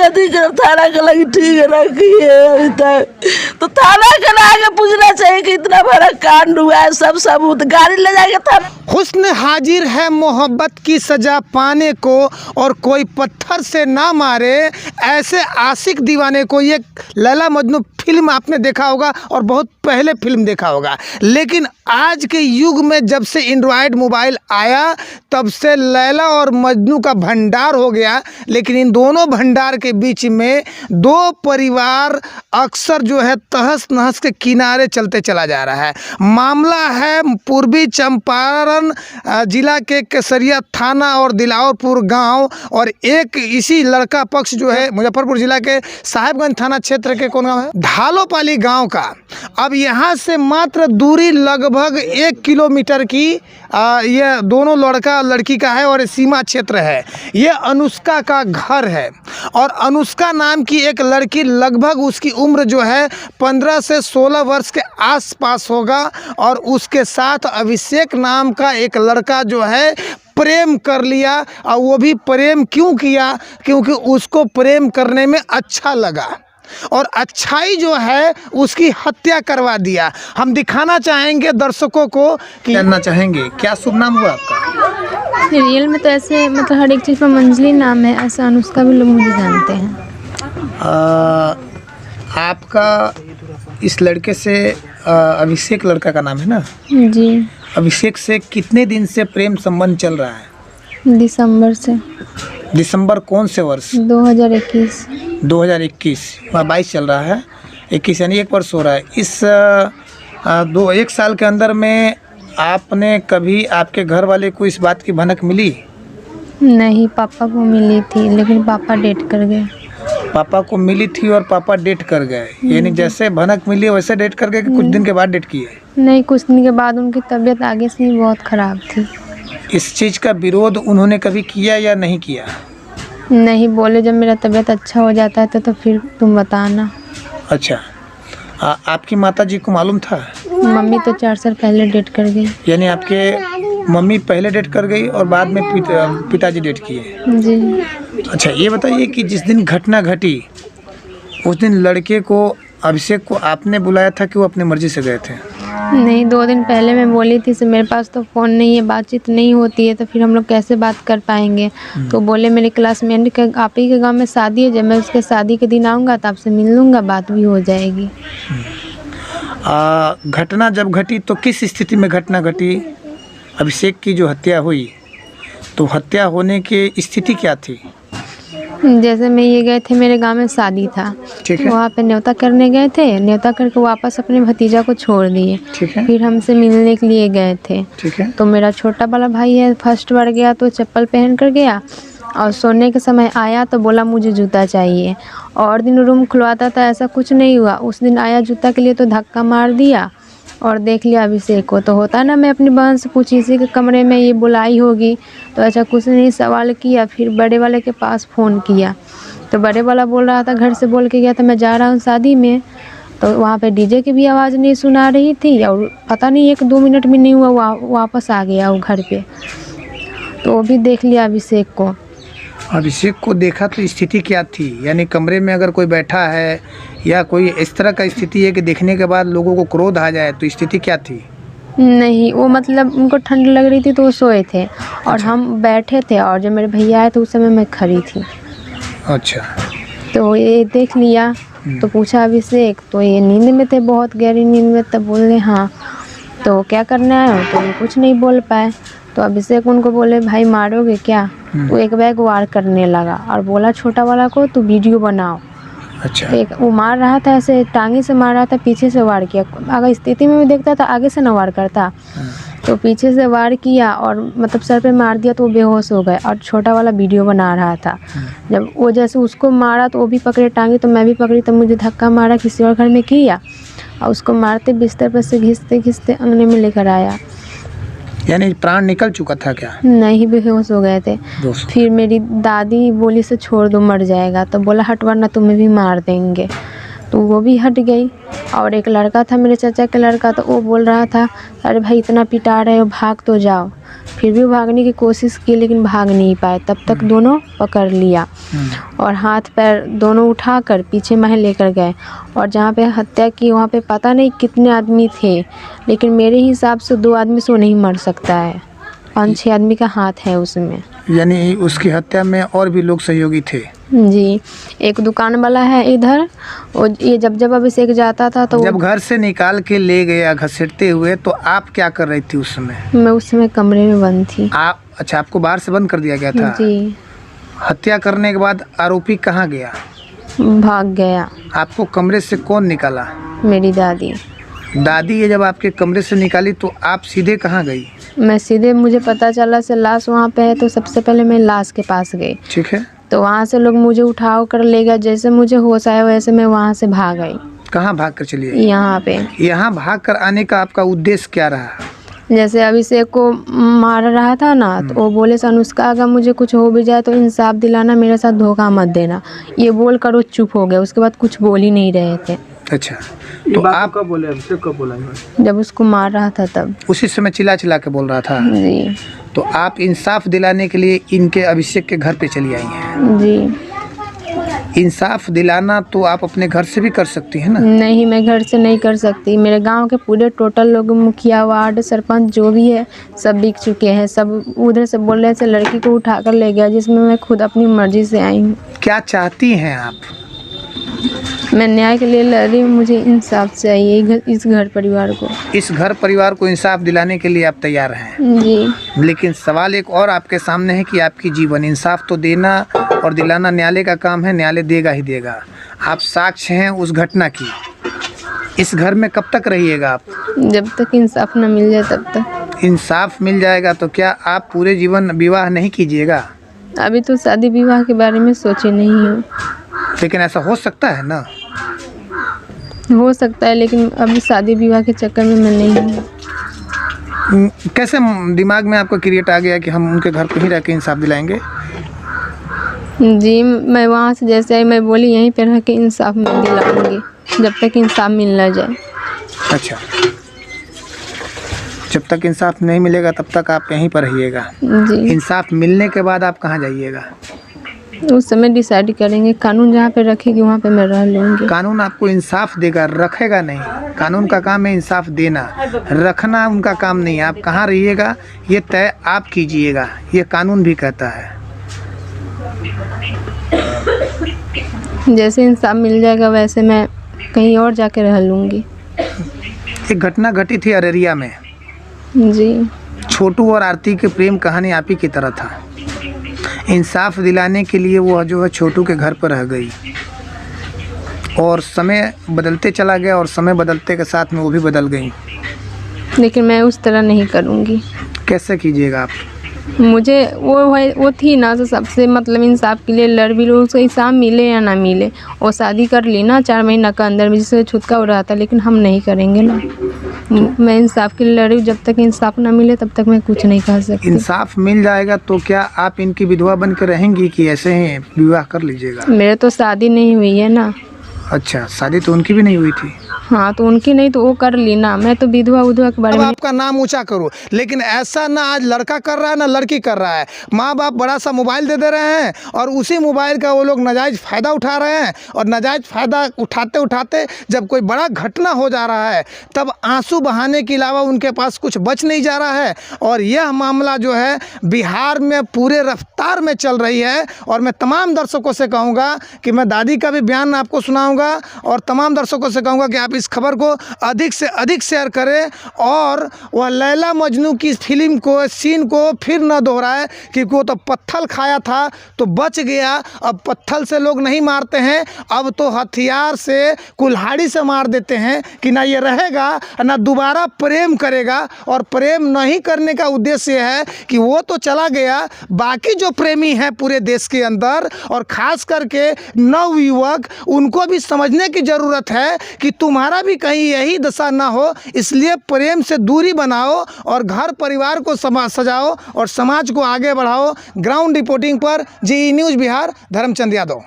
नहीं कर, थाना के लगी ठीक है रखिए अभी तक। तो थाना के आगे पूछना चाहिए कि इतना बड़ा कांड हुआ है, सब सबूत गाड़ी ले जाएंगे थाना। हुस्न हाजिर है मोहब्बत की सजा पाने को, और कोई पत्थर से ना मारे ऐसे आशिक दीवाने को। ये लैला मजनू फिल्म आपने देखा होगा और बहुत पहले फिल्म देखा होगा, लेकिन आज के युग में जब से एंड्रॉयड मोबाइल आया तब से लैला और मजनू का भंडार हो गया। लेकिन इन दोनों भंडार के बीच में दो परिवार अक्सर जो है तहस नहस के किनारे चलते चला जा रहा है। मामला है पूर्वी चंपारण जिला के केसरिया थाना और दिलावरपुर गांव, और एक इसी लड़का पक्ष जो है मुजफ्फरपुर जिला के साहेबगंज थाना क्षेत्र के कौन गाँव है, ढालोपाली गांव का। अब यहाँ से मात्र दूरी लगभग 1 किलोमीटर की ये दोनों लड़का लड़की का है और सीमा क्षेत्र है। ये अनुष्का का घर है, और अनुष्का नाम की एक लड़की, लगभग उसकी उम्र जो है 15 से 16 वर्ष के आसपास होगा, और उसके साथ अभिषेक नाम का एक लड़का जो है प्रेम कर लिया। और वो भी प्रेम क्यों किया, क्योंकि उसको प्रेम करने में अच्छा लगा, और अच्छाई जो है उसकी हत्या करवा दिया। हम दिखाना चाहेंगे दर्शकों को कि जानना चाहेंगे क्या शुभ नाम हुआ आपका? रियल में तो ऐसे मतलब हर एक चीज़ पर मंजली नाम है, ऐसा अनुष्का भी लोग मुझे जानते हैं। आपका इस लड़के से अभिषेक लड़का का नाम है ना जी। अभिषेक से कितने दिन से प्रेम संबंध चल रहा है? दिसंबर से। दिसंबर कौन से वर्ष? 2021। 2021 22 चल रहा है, 21 यानी 1 वर्ष हो रहा है। इस 1 साल के अंदर में आपने कभी आपके घर वाले को इस बात की भनक मिली? नहीं, पापा को मिली थी लेकिन पापा डेट कर गए। पापा को मिली थी और पापा डेट कर गए, यानी जैसे भनक मिली वैसे डेट कर गए कि कुछ दिन के बाद डेट किए? नहीं, कुछ दिन के बाद उनकी तबीयत आगे से ही बहुत ख़राब थी। इस चीज़ का विरोध उन्होंने कभी किया या नहीं किया? नहीं, बोले जब मेरा तबीयत अच्छा हो जाता है तो फिर तुम बताना। अच्छा, आपकी माता जी को मालूम था? मम्मी तो 4 साल पहले डेट कर गई। यानी आपके मम्मी पहले डेट कर गई और बाद में पिताजी डेट किए? जी। अच्छा, ये बताइए कि जिस दिन घटना घटी उस दिन लड़के को, अभिषेक को आपने बुलाया था कि वो अपनी मर्जी से गए थे? नहीं, 2 दिन पहले मैं बोली थी मेरे पास तो फ़ोन नहीं है, बातचीत नहीं होती है, तो फिर हम लोग कैसे बात कर पाएंगे। तो बोले मेरे क्लासमेट के आप ही के गांव में शादी है, जब मैं उसके शादी के दिन आऊँगा तो आपसे मिल लूँगा, बात भी हो जाएगी। घटना जब घटी तो किस स्थिति में घटना घटी? अभिषेक की जो हत्या हुई तो हत्या होने की स्थिति क्या थी? जैसे मैं ये गए थे, मेरे गांव में शादी था, वहाँ पे न्योता करने गए थे, न्योता करके वापस अपने भतीजा को छोड़ दिए। फिर हमसे मिलने के लिए गए थे। तो मेरा छोटा वाला भाई है, फर्स्ट बार गया तो चप्पल पहन कर गया, और सोने के समय आया तो बोला मुझे जूता चाहिए। और दिन रूम खुलवाता था, ऐसा कुछ नहीं हुआ। उस दिन आया जूता के लिए तो धक्का मार दिया और देख लिया अभिषेक को। तो होता ना, मैं अपनी बहन से पूछी इसी के कमरे में ये बुलाई होगी, तो ऐसा कुछ नहीं सवाल किया। फिर बड़े वाले के पास फ़ोन किया तो बड़े वाला बोल रहा था घर से बोल के गया था मैं जा रहा हूँ शादी में। तो वहाँ पे डीजे की भी आवाज़ नहीं सुना रही थी, और पता नहीं 1-2 मिनट भी नहीं हुआ वापस आ गया वो घर पे। तो वो भी देख लिया अभिषेक को। अभिषेक को देखा तो स्थिति क्या थी? यानी कमरे में अगर कोई बैठा है या कोई इस तरह का स्थिति है कि देखने के बाद लोगों को क्रोध आ जाए, तो स्थिति क्या थी? नहीं, वो मतलब उनको ठंड लग रही थी तो वो सोए थे, और हम बैठे थे, और जब मेरे भैया आए तो उस समय मैं खड़ी थी। अच्छा। तो ये देख लिया तो पूछा अभिषेक, तो ये नींद में थे, बहुत गहरी नींद में। तब बोले हाँ तो क्या करना है, तो ये कुछ नहीं बोल पाए। तो अभिषेक उनको बोले भाई मारोगे क्या? तो एक बैग वार करने लगा और बोला छोटा वाला को तू वीडियो बनाओ। अच्छा। तो एक वो मार रहा था, ऐसे टांगे से मार रहा था, पीछे से वार किया। अगर स्थिति में भी देखता था आगे से न वार करता, तो पीछे से वार किया और मतलब सर पे मार दिया तो वो बेहोश हो गए। और छोटा वाला वीडियो बना रहा था। जब वो जैसे उसको मारा तो वो भी पकड़े टांगे, तो मैं भी पकड़ी, तो मुझे धक्का मारा किसी और घर में किया, और उसको मारते बिस्तर पर से घिसते घिसते अंगने में लेकर आया। यानी प्राण निकल चुका था क्या? नहीं, बेहोश हो गए थे। फिर मेरी दादी बोली से छोड़ दो मर जाएगा, तो बोला हट वरना तुम्हें भी मार देंगे। तो तो वो भी हट गई। और एक लड़का था मेरे चाचा का लड़का, तो वो बोल रहा था अरे भाई इतना पिटा रहे हो, भाग तो जाओ। फिर भी भागने की कोशिश की लेकिन भाग नहीं पाए। तब तक दोनों पकड़ लिया और हाथ पैर दोनों उठा कर पीछे महल लेकर गए। और जहाँ पे हत्या की वहाँ पे पता नहीं कितने आदमी थे, लेकिन मेरे हिसाब से 2 आदमी से वो नहीं मर सकता है, 5-6 आदमी का हाथ है उसमें। यानी उसकी हत्या में और भी लोग सहयोगी थे? जी, एक दुकान वाला है इधर, और ये जब अभिषेक जाता था तो जब घर से निकाल के ले गया घसीटते हुए, तो आप क्या कर रही थी उस समय? मैं उस समय कमरे में बंद थी। आप अच्छा, आपको बाहर से बंद कर दिया गया था? जी। हत्या करने के बाद आरोपी कहाँ गया? भाग गया। आपको कमरे से कौन निकाला? मेरी दादी। दादी ये जब आपके कमरे से निकाली तो आप सीधे कहाँ गई? मैं सीधे, मुझे पता चला से लाश वहाँ पे है, तो सबसे पहले मैं लाश के पास गई। ठीक है। तो वहाँ से लोग मुझे उठाव कर ले गए। जैसे मुझे होश आया वैसे मैं वहाँ से भाग गई। कहाँ भाग कर चली आई? यहाँ पे। यहाँ भाग कर आने का आपका उद्देश्य क्या रहा? जैसे अभिषेक को मार रहा था ना, तो वो बोले अनुष्का अगर मुझे कुछ हो भी जाए तो इंसाफ दिलाना, मेरे साथ धोखा मत देना। ये बोल कर वो चुप हो गया। उसके बाद कुछ बोल ही नहीं रहे थे। अच्छा, तो आप कब बोले? अभिषेक कब बोला? जब उसको मार रहा था तब। उसी समय चिल्ला चिल्ला के बोल रहा था? जी। तो आप इंसाफ दिलाने के लिए इनके अभिषेक के घर पे चली आई हैं? जी। इंसाफ दिलाना तो आप अपने घर से भी कर सकती हैं ना? नहीं, मैं घर से नहीं कर सकती। मेरे गांव के पूरे टोटल लोग, मुखिया, वार्ड, सरपंच जो भी है, सब बिक चुके हैं। सब उधर से बोल रहे थे लड़की को उठा कर ले गया, जिसमें मैं खुद अपनी मर्जी से आई हूँ। क्या चाहती हैं आप? मैं न्याय के लिए लड़ रही हूँ। मुझे इंसाफ चाहिए इस घर परिवार को। इस घर परिवार को इंसाफ दिलाने के लिए आप तैयार हैं? जी। लेकिन सवाल एक और आपके सामने है कि आपकी जीवन, इंसाफ तो देना और दिलाना न्यायालय का काम है, न्यायालय देगा ही देगा। आप साक्ष्य हैं उस घटना की। इस घर में कब तक रहिएगा आप? जब तक इंसाफ न मिल जाए तब तक। इंसाफ मिल जाएगा तो क्या आप पूरे जीवन विवाह नहीं कीजिएगा? अभी तो शादी विवाह के बारे में सोची नहीं हूँ। लेकिन ऐसा हो सकता है ना? हो सकता है, लेकिन अभी शादी विवाह के चक्कर में मैं नहीं हूँ। कैसे दिमाग में आपको क्रिएट आ गया कि हम उनके घर पे ही रह के इंसाफ दिलाएंगे? जी, मैं वहाँ से जैसे आई मैं बोली यहीं पे रह के इंसाफ मैं दिलाऊंगी, जब तक इंसाफ मिल ना जाए। अच्छा, जब तक इंसाफ नहीं मिलेगा तब तक आप यहीं पर रहिएगा? जी। इंसाफ मिलने के बाद आप कहाँ जाइएगा? उस समय डिसाइड करेंगे। कानून जहाँ पे रखेगी वहाँ पे मैं रह लूँगी। कानून आपको इंसाफ देगा, रखेगा नहीं। कानून का काम है इंसाफ देना, रखना उनका काम नहीं है। आप कहाँ रहिएगा ये तय आप कीजिएगा, ये कानून भी कहता है। जैसे इंसाफ मिल जाएगा वैसे मैं कहीं और जाके रह लूँगी। एक घटना घटी थी अररिया में। जी। छोटू और आरती की प्रेम कहानी आप ही की तरह था। इंसाफ दिलाने के लिए वो जो है छोटू के घर पर रह गई और समय बदलते चला गया और समय बदलते के साथ में वो भी बदल गई। लेकिन मैं उस तरह नहीं करूँगी। कैसे कीजिएगा आप? मुझे वो थी ना, तो सबसे मतलब इंसाफ के लिए लड़ भी लो, उसको इंसाफ मिले या ना मिले। वो शादी कर ली ना 4 महीना का अंदर में, जिससे छुटका हो रहा था, लेकिन हम नहीं करेंगे ना। मैं इंसाफ के लिए लड़ी, जब तक इंसाफ ना मिले तब तक मैं कुछ नहीं कह सकती। इंसाफ मिल जाएगा तो क्या आप इनकी विधवा बन के रहेंगी कि ऐसे ही विवाह कर लीजिएगा? मेरे तो शादी नहीं हुई है ना। अच्छा, शादी तो उनकी भी नहीं हुई थी? हाँ, तो उनकी नहीं तो वो कर ली ना। मैं तो विधवा के बारे अब में। आपका नाम ऊंचा करो, लेकिन ऐसा ना आज लड़का कर रहा है ना लड़की कर रहा है। माँ बाप बड़ा सा मोबाइल दे रहे हैं और उसी मोबाइल का वो लोग नाजायज़ फ़ायदा उठा रहे हैं। और नाजायज़ फ़ायदा उठाते उठाते जब कोई बड़ा घटना हो जा रहा है तब आंसू बहाने के अलावा उनके पास कुछ बच नहीं जा रहा है। और यह मामला जो है बिहार में पूरे रफ्तार में चल रही है। और मैं तमाम दर्शकों से कहूँगा कि मैं दादी का भी बयान आपको सुनाऊँगा और तमाम दर्शकों से कहूँगा कि आप इस खबर को अधिक से अधिक शेयर करें और वह लैला मजनू की फिल्म को, सीन को फिर न दोहराए, क्योंकि वो तो पत्थर खाया था तो बच गया। अब पत्थर से लोग नहीं मारते हैं, अब तो हथियार से, कुल्हाड़ी से मार देते हैं कि ना ये रहेगा ना दोबारा प्रेम करेगा। और प्रेम नहीं करने का उद्देश्य है कि वो तो चला गया, बाकी जो प्रेमी हैं पूरे देश के अंदर और ख़ास करके नवयुवक, उनको भी समझने की ज़रूरत है कि तुम्हारा भी कहीं यही दशा ना हो। इसलिए प्रेम से दूरी बनाओ और घर परिवार को सजाओ और समाज को आगे बढ़ाओ। ग्राउंड रिपोर्टिंग पर जी न्यूज़ बिहार, धर्मचंद यादव।